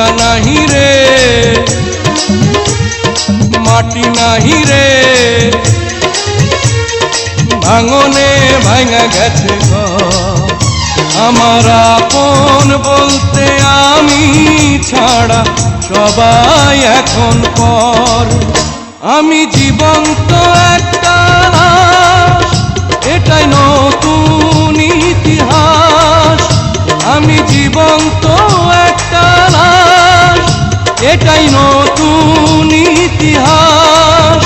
ভিটা নাহি রে মাটি নাহি রে ভাঙনে ভাঙা গেছে ঘর আমার আপন বলতে আমি ছাড়া সবাই এখন পর আমি জীবন্ত একটা লাশ এটাই নতুন ইতিহাস আমি জীবন্ত একটা লাশ এটাই নতুন ইতিহাস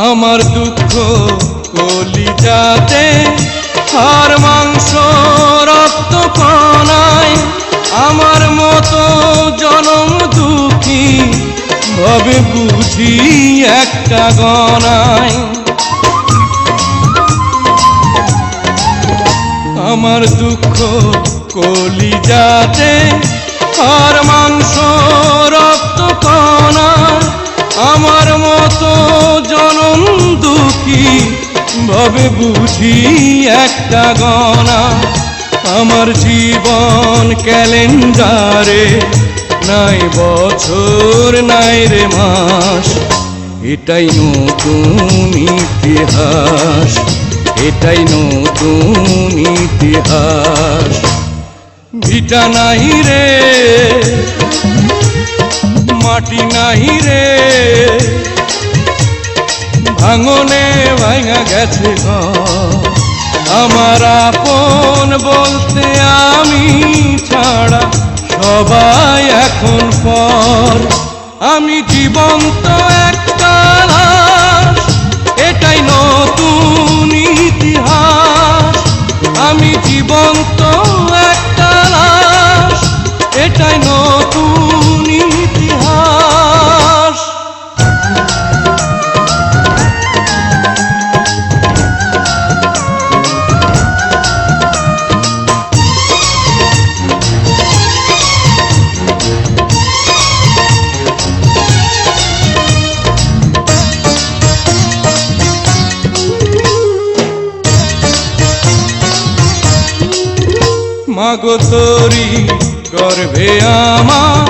আমার দুঃখ কলিজাতে হাড় মাংস রক্ত কণায় আমার মতো জনম দুঃখী ভাবে বুঝি একটা গণায় আমার দুঃখ কলিজাতে হাড় মাংস রক্ত কণায় আমার মতো জনম দুঃখী ভাবে বুঝি একটা গণা আমার জীবন ক্যালেন্ডারে নাই বছর নাই রে মাস এটাই নতুন ইতিহাস এটাই নতুন ইতিহাস ভিটা নাহি রে মাটি নাহি রে ভাঙনে ভাঙা গেছে আমার আপন বলতে আমি ছাড়া সবাই এখন পর আমি জীবন্ত একটা লাশ এটাই নতুন ইতিহাস আমি জীবন্ত একটা লাশ এটাই নতুন ইতিহাস মাগো তোরি গর্ভে আমার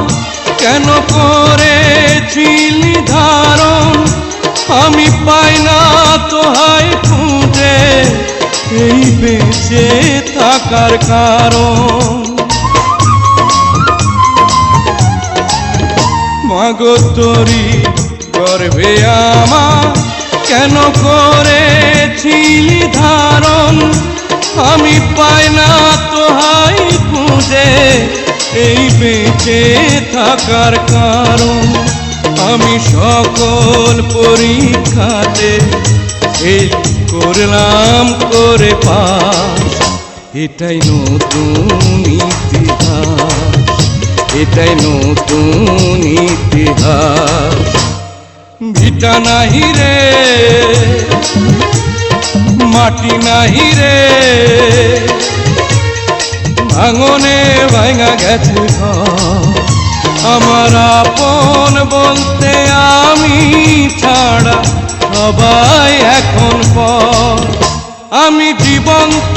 কেন করেছিলি ধারণ আমি পাই না তোহাই খুঁজে এই বেঁচে থাকার কারণ মাগো তোরি গর্ভে আমার কেন করেছিলি ধারণ আমি পাই না তোহাই খুঁজে এই বেঁচে থাকার কারণ আমি সকল পরীক্ষাতে এই করলাম করে পাস এটাই নতুন ইতিহাস এটাই নতুন ইতিহাস ভিটা নাহি রে মাটি নাহি রে ভাঙনে ভাঙা গেছে আমার আপন বলতে আমি ছাড়া সবাই এখন পর আমি জীবন্ত